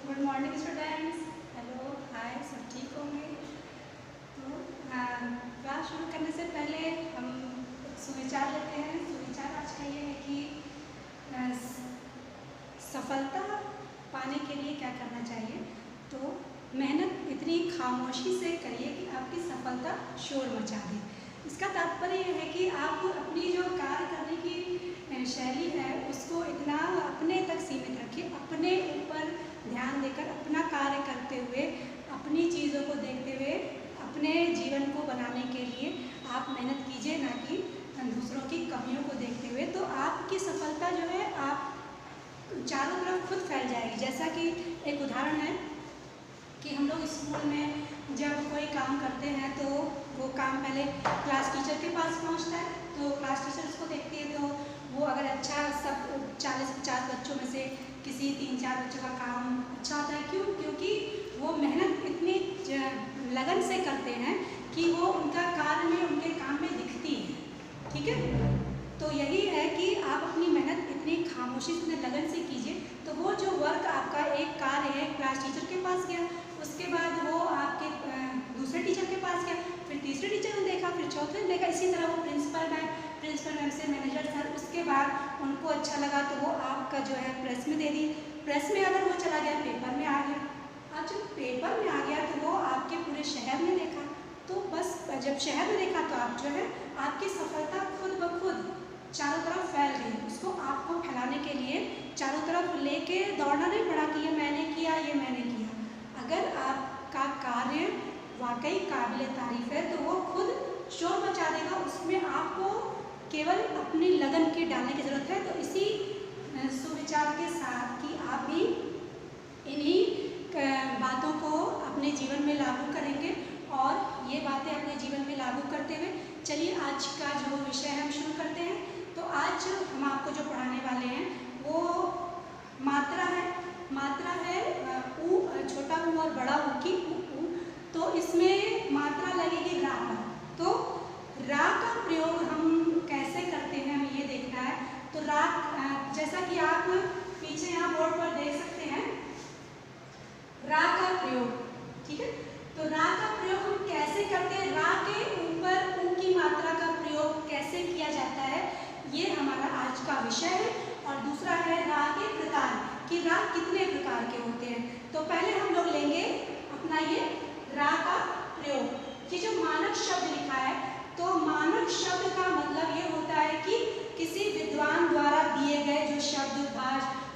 Good morning students. Hello, हाय, सब ठीक होंगे? तो क्लास शुरू करने से पहले हम सुविचार लेते हैं। सुविचार आज का ये है कि सफलता पाने के लिए क्या करना चाहिए। तो मेहनत इतनी खामोशी से करिए कि आपकी सफलता शोर मचा दे। इसका तात्पर्य यह है कि आप अपनी जो कार्य करने की शैली है उसको इतना अपने तक सीमित रखिए, अपने ऊपर ध्यान देकर अपना कार्य करते हुए, अपनी चीज़ों को देखते हुए अपने जीवन को बनाने के लिए आप मेहनत कीजिए, ना कि दूसरों की कमियों को देखते हुए। तो आपकी सफलता जो है आप चारों तरफ खुद फैल जाएगी। जैसा कि एक उदाहरण है कि हम लोग स्कूल में जब कोई काम करते हैं तो वो काम पहले क्लास टीचर के पास पहुंचता है, तो क्लास टीचर उसको देखती है, तो वो अगर अच्छा सब 40-50 बच्चों में से किसी 3-4 बच्चों का काम अच्छा होता है। क्यों? क्योंकि वो मेहनत इतनी लगन से करते हैं कि वो उनका कार्य में, उनके काम में दिखती है। ठीक है, तो यही है कि आप अपनी मेहनत इतनी खामोशी से, लगन से कीजिए, तो वो जो वर्क आपका एक कार्य है क्लास टीचर के पास गया, उसके बाद वो आपके दूसरे टीचर के पास गया, फिर तीसरे टीचर ने देखा, फिर चौथे ने देखा, इसी तरह वो प्रिंसिपल मैम से मैनेजर सर, उसके बाद उनको अच्छा लगा तो वो आपका जो है प्रेस में दे दी। प्रेस में अगर वो चला गया, पेपर में आ गया। अब जब पेपर में आ गया तो वो आपके पूरे शहर में देखा, तो बस जब शहर में देखा तो आप जो है आपकी सफलता खुद ब खुद चारों तरफ फैल गई। उसको आपको फैलाने के लिए चारों तरफ लेके दौड़ना नहीं पड़ा कि ये मैंने किया, ये मैंने किया। अगर आपका कार्य वाकई काबिल तारीफ है तो वो खुद शोर मचा देगा, उसमें आपको केवल अपनी लगन की डालने की ज़रूरत है। तो इसी सुविचार के साथ कि आप भी इन्हीं बातों को अपने जीवन में लागू करेंगे और ये बातें अपने जीवन में लागू करते हुए चलिए आज का जो विषय है हम शुरू करते हैं। तो आज हम आपको जो पढ़ाने वाले हैं वो मात्रा है। मात्रा है ऊ, छोटा ऊ और बड़ा ऊ की ऊ। तो इसमें मात्रा लगेगी रा पर। तो रा का प्रयोग हम कैसे करते हैं हमें ये देखना है। तो रा, जैसा कि आप पीछे यहाँ बोर्ड पर देख सकते हैं, रा का प्रयोग। ठीक है, तो रा का प्रयोग हम कैसे करते हैं, रा के ऊपर ऊ की मात्रा का प्रयोग कैसे किया जाता है, ये हमारा आज का विषय है। और दूसरा है रा के प्रकार, कि रा कितने प्रकार के होते हैं। तो पहले हम लोग लेंगे अपना ये रा का प्रयोग। ये जो मानक शब्द लिखा है, तो मानक शब्द का मतलब ये होता है कि किसी विद्वान द्वारा दिए गए जो शब्द,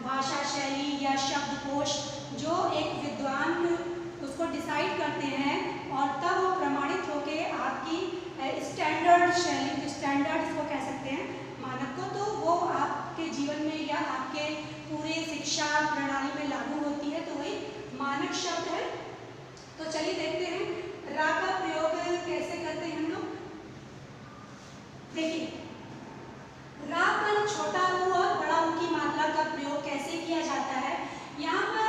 भाषा शैली या शब्दकोश, जो एक विद्वान उसको डिसाइड करते हैं और तब वो प्रमाणित होके आपकी स्टैंडर्ड शैली, स्टैंडर्ड इसको कह सकते हैं मानक को, तो वो आपके जीवन में या आपके पूरे शिक्षा प्रणाली में लागू होती है, तो वही मानक शब्द है। तो चलिए देखते हैं रा का प्रयोग कैसे करते हैं हम लोग। देखिए, रा पर छोटा ऊ और बड़ा ऊ की मात्रा का प्रयोग कैसे किया जाता है। यहाँ पर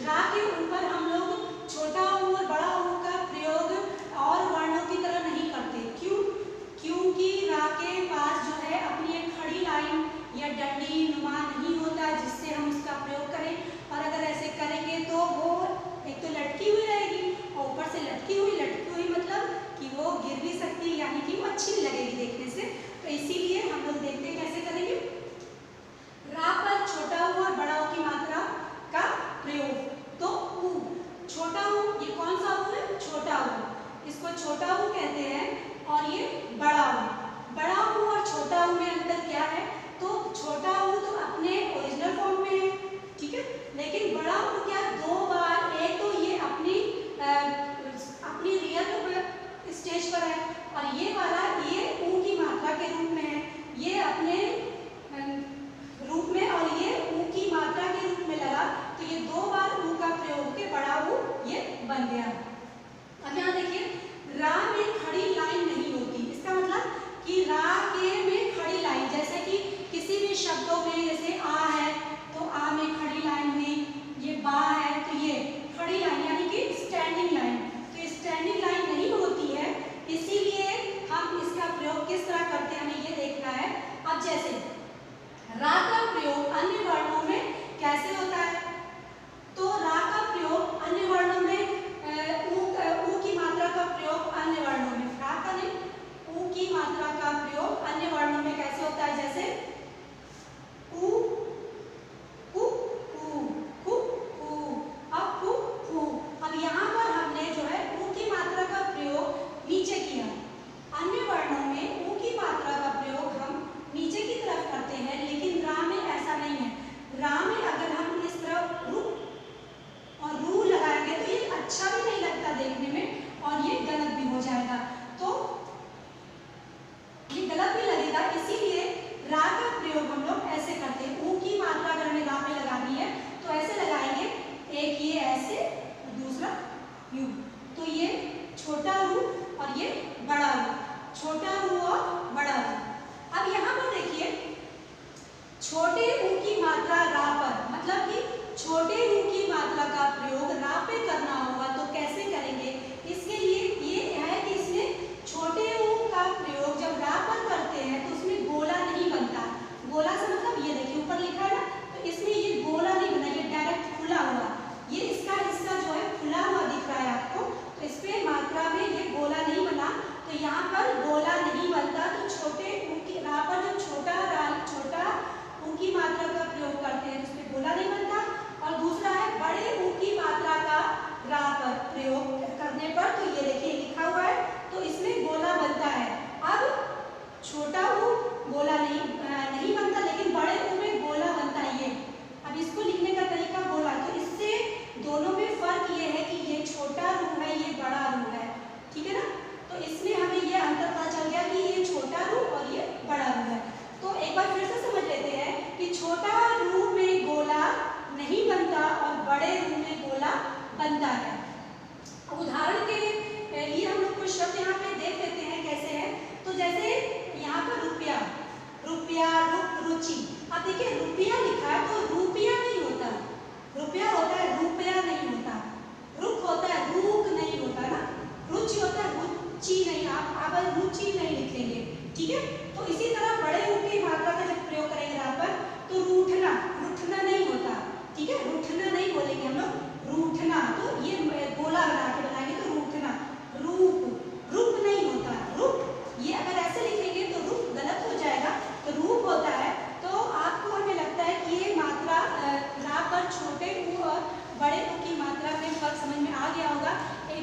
रा के ऊपर हम लोग छोटा ऊ और बड़ा ऊ का प्रयोग और वर्णों की तरह नहीं करते। क्यों? क्योंकि रा के पास जो है अपनी एक खड़ी लाइन या डंडी नुमा नहीं होता जिससे हम उसका प्रयोग करें, और अगर ऐसे करेंगे तो वो एक तो लटकी हुई रहेगी और ऊपर से लटकी हुई मतलब कि वो गिर भी सकती है, यानी कि वो अच्छी नहीं लगेगी देखने से। तो इसीलिए हम लोग देखते हैं कैसे करेंगे। रा पर छोटा ऊ और बड़ा ऊ की मात्रा का प्रयोग। तो ऊ, छोटा ऊ, ये कौन सा ऊ है? छोटा ऊ, इसको छोटा ऊ कहते हैं। और ये बड़ा ऊ। बड़ा ऊ और छोटा ऊ में अंतर क्या है? तो छोटा ऊ तो अपने ओरिजिनल फॉर्म में है, ठीक है, लेकिन बड़ा ऊ क्या, दो बार, एक तो ये अपनी रियल स्टेज पर है और ये वाला ये ऊ की मात्रा के रूप में है, ये अपने रूप में और ये ऊ की मात्रा के रूप में लगा, तो ये दो बार ऊ का प्रयोग के बड़ा ऊ ये बन गया। अब यहाँ देखिए, रा में खड़ी लाइन नहीं होती। इसका मतलब कि रा के में खड़ी लाइन, जैसे कि किसी भी शब्दों में, जैसे आ है तो आ में खड़ी लाइन हुई,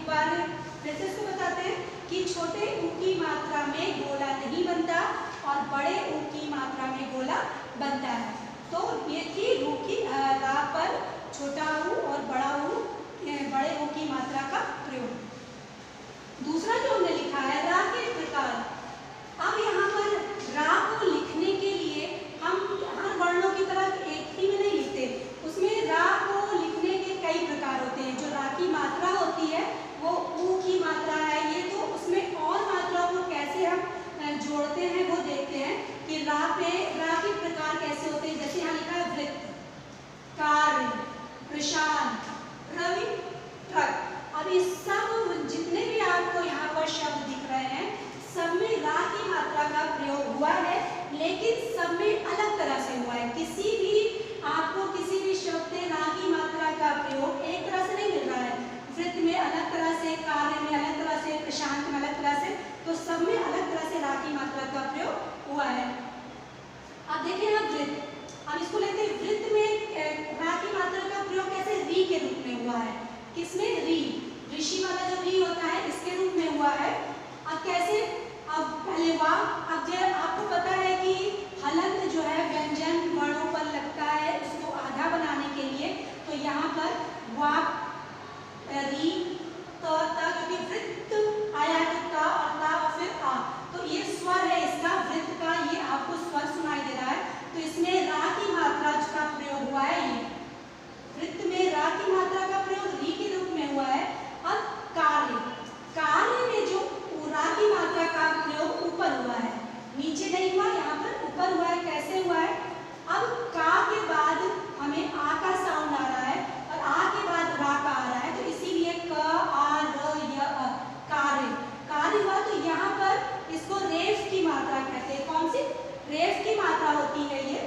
बार फिर से इसको बताते हैं कि छोटे ऊ की मात्रा में गोला नहीं बनता और बड़े ऊ की मात्रा में गोला बनता है। तो ये थी रू की रा पर छोटा ऊ और बड़ा ऊ, बड़े ऊ की मात्रा का प्रयोग। दूसरा जो हमने लिखा है रा के प्रकार। अब यहाँ पर रा को लिखने के लिए हम हर वर्णों की तरह एक ही में नहीं लिखते, उसमें रा को लिखने के कई प्रकार होते हैं। जो रा की मात्रा होती है वो ऊ की मात्रा है, ये तो उसमें और मात्राओं को कैसे हम जोड़ते हैं वो देखते हैं कि रा के प्रकार कैसे होते हैं। जैसे यहाँ लिखा है वृत्त, कार्य, प्रशांत, रवि, ट्रक। अब इस सब जितने भी आपको यहाँ पर शब्द दिख रहे हैं सब में रा की मात्रा का प्रयोग हुआ है, लेकिन सब में अलग तरह से हुआ है। किसी भी आपको किसी भी शब्द में रा की मात्रा का प्रयोग एक तरह से नहीं मिल रहा है। वृत्त में अलग तरह से, कार्य में अलग तरह से, प्रशांत में अलग तरह से, तो सब में अलग तरह से रा की मात्रा का प्रयोग हुआ है। अब देखिए ना वृत्त, अब इसको लेते हैं वृत्त में रा की मात्रा का प्रयोग कैसे री के रूप में हुआ है। किसमें? री, ऋषि वाला जो री होता है इसके रूप में हुआ है। अब कैसे? अब पहले वाह, अब जब आपको पता है कि हलंत जो है व्यंजन वर्णों पर लगता है उसको आधा बनाने के लिए, तो यहाँ पर वाह री तो ता, क्योंकि वृत्त आया है तो ता और ता और फिर आ, तो ये स्वर है इसका वृत्त का, ये आपको स्वर सुनाई दे रहा है, तो इसमें रा की मात्रा का प्रयोग हुआ है। ये वृत्त में रा की मात्रा का प्रयोग री के रूप में हुआ है। अब कार्य, कार्य में जो रा की मात्रा का प्रयोग ऊपर हुआ है, नीचे नहीं हुआ, यहाँ पर ऊपर हुआ है। कैसे हुआ है? अब का के बाद हमें आ का साउंड आ रहा है और आ के बाद रा का आ रहा है, तो इसीलिए क आ र य अ, कार्य, कार्य हुआ। तो यहाँ पर इसको रेफ की मात्रा कहते हैं। कौन सी? रेफ की मात्रा होती है ये।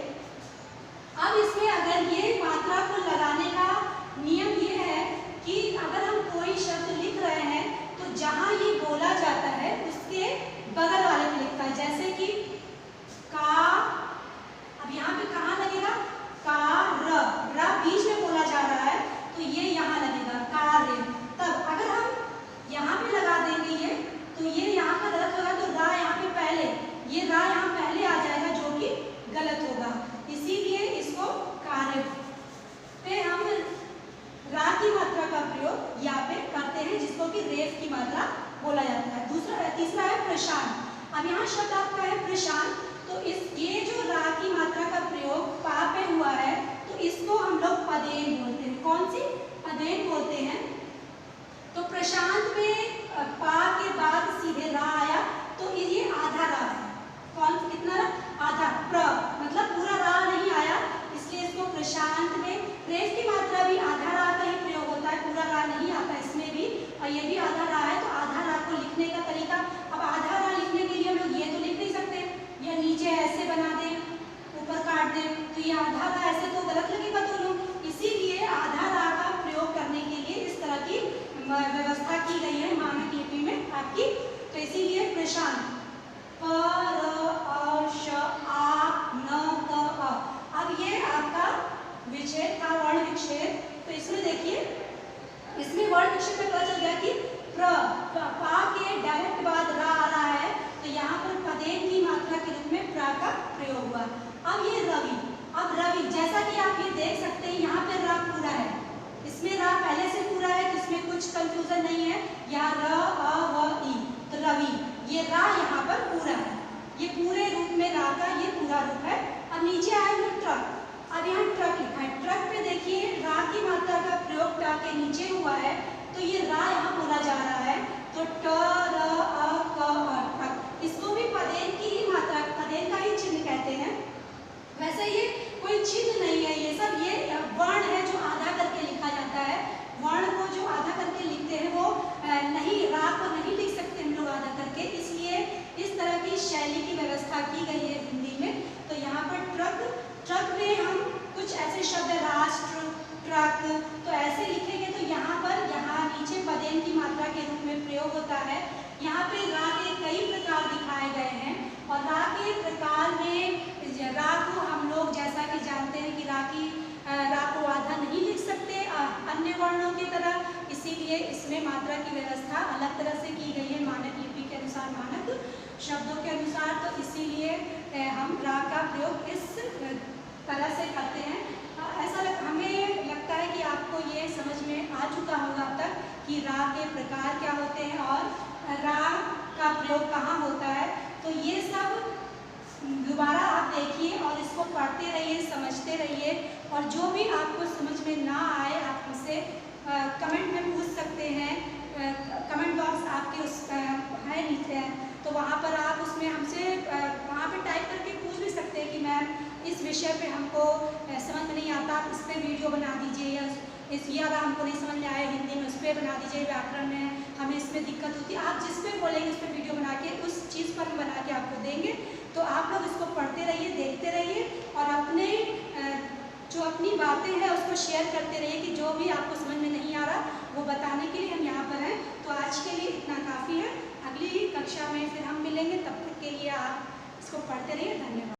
अब इसमें अगर ये मात्रा को लगाने का नियम ये है कि अगर हम कोई शब्द लिख रहे हैं तो जहाँ ये बोला जाता है उसके बगल वाले में लिखता है। जैसे कि का, अब यहाँ पे कहाँ लगेगा? का र, र बीच में बोला जा रहा है तो ये यहाँ लगेगा कार्य। तब अगर हम यहाँ पे लगा देंगे ये, तो ये यहाँ पर गलत होगा, तो रा यहाँ पे पहले, ये रा यहाँ पहले आ जाएगा जो कि गलत होगा, इसीलिए इसको कार्य पे हम रा की मात्रा का प्रयोग यहाँ पे करते हैं, जिसको कि रेफ की मात्रा बोला जाता है। तीसरा है प्रशांत। अब यहाँ शब्द आपका है प्रशांत, तो ये जो रा की मात्रा का प्रयोग पा पे हुआ है तो इसको हम लोग पदेन बोलते हैं। कौन सी? पदेन बोलते हैं। तो प्रशांत में पा के बाद सीधे रा आया तो ये आधा रा है। कौन कितना रा? आधा। प्र मतलब पूरा रा नहीं आया, इसलिए इसको प्रशांत में रेफ की मात्रा भी आधा रा का ही प्रयोग होता है, पूरा रा नहीं आता इसमें भी, और ये भी आधा रा है। तो आधा रा को लिखने का तरीका, अब आधा रा लिखने के लिए हम लोग ये तो लिख नहीं सकते, या नीचे ऐसे बना दें, ऊपर काट दें, तो ये आधा रा ऐसे तो गलत लगेगा दोनों, इसीलिए आधा रा का प्रयोग करने के लिए इस तरह की व्यवस्था की गई है मानक लिपि में आपकी। तो इसीलिए प्रशांत प र अ श आ न त अ। अब ये आपका विच्छेद था, वर्ण विच्छेद। तो इसमें देखिए, इसमें वर्ण विच्छेद में पता चल गया कि पा के डायरेक्ट बाद रा आ रहा है, तो यहाँ पर पदेन की मात्रा के रूप में प्रा का प्रयोग हुआ। अब ये रवि, अब रवि जैसा कि आप ये देख सकते हैं यहाँ पे रा पूरा है, इसमें रा पहले से पूरा है, तो इसमें कुछ कंफ्यूजन नहीं है। यहाँ र अ व ई, तो रवि, ये रा यहाँ पर पूरा है, ये पूरे रूप में रा का ये पूरा रूप है। अब नीचे आएंगे ट्रक। अब यहाँ ट्रक लिखा है, ट्रक पे देखिए रा की मात्रा का प्रयोग टा के नीचे हुआ है, तो ये रा यहाँ बोला जा रहा है, तो ट र अ क अ ट्रक। इसको भी पदेन की ही मात्रा, पदेन का ही चिन्ह कहते हैं। वैसे ये कोई चिन्ह नहीं है, ये सब ये वर्ण है जो आधा करके लिखा जाता है। वर्ण को जो आधा करके लिखते हैं वो नहीं, रा को नहीं लिख सकते हम लोग आधा करके, इसलिए इस तरह की शैली की व्यवस्था की गई है हिंदी में। तो यहाँ पर ट्रक, ट्रक में हम कुछ ऐसे शब्द राष्ट्र, ट्रक, तो ऐसे लिखेंगे तो यहाँ पर यहाँ नीचे पदेन की मात्रा के रूप में प्रयोग होता है। यहाँ पे रा के कई प्रकार दिखाए गए हैं, और रा के प्रकार में रा को हम लोग जैसा कि जानते हैं कि रा को आधा नहीं लिख सकते अन्य वर्णों की तरह, इसीलिए इसलिए इसमें मात्रा की व्यवस्था अलग तरह से की गई है मानक लिपि के अनुसार, मानक शब्दों के अनुसार। तो इसीलिए हम रा का प्रयोग इस तरह से करते हैं। हमें लगता है कि आपको ये समझ में आ चुका होगा अब तक कि रा के प्रकार क्या होते हैं और रा का प्रयोग कहाँ होता है। तो ये सब दोबारा आप देखिए और इसको पढ़ते रहिए, समझते रहिए, और जो भी आपको समझ में ना आए आप मुझसे कमेंट में पूछ सकते हैं। कमेंट बॉक्स आपके उस है नीचे, तो वहाँ पर आप उसमें हमसे वहाँ पे टाइप करके पूछ भी सकते हैं कि मैम इस विषय पे हमको समझ में नहीं आता, आप इस पर वीडियो बना दीजिए, या ये अगर हमको नहीं समझ में आए हिंदी में उस पर बना दीजिए, व्याकरण में हमें इसमें दिक्कत होती है। आप जिस पे बोलेंगे उस पर वीडियो बना के उस चीज़ पर हम बना के आपको देंगे। तो आप लोग इसको पढ़ते रहिए, देखते रहिए, और अपने जो अपनी बातें हैं उसको शेयर करते रहिए कि जो भी आपको समझ में नहीं आ रहा वो बताने के लिए हम यहाँ पर हैं। तो आज के लिए इतना काफ़ी है, अगली कक्षा में फिर हम मिलेंगे, तब तक के लिए आप इसको पढ़ते रहिए। धन्यवाद।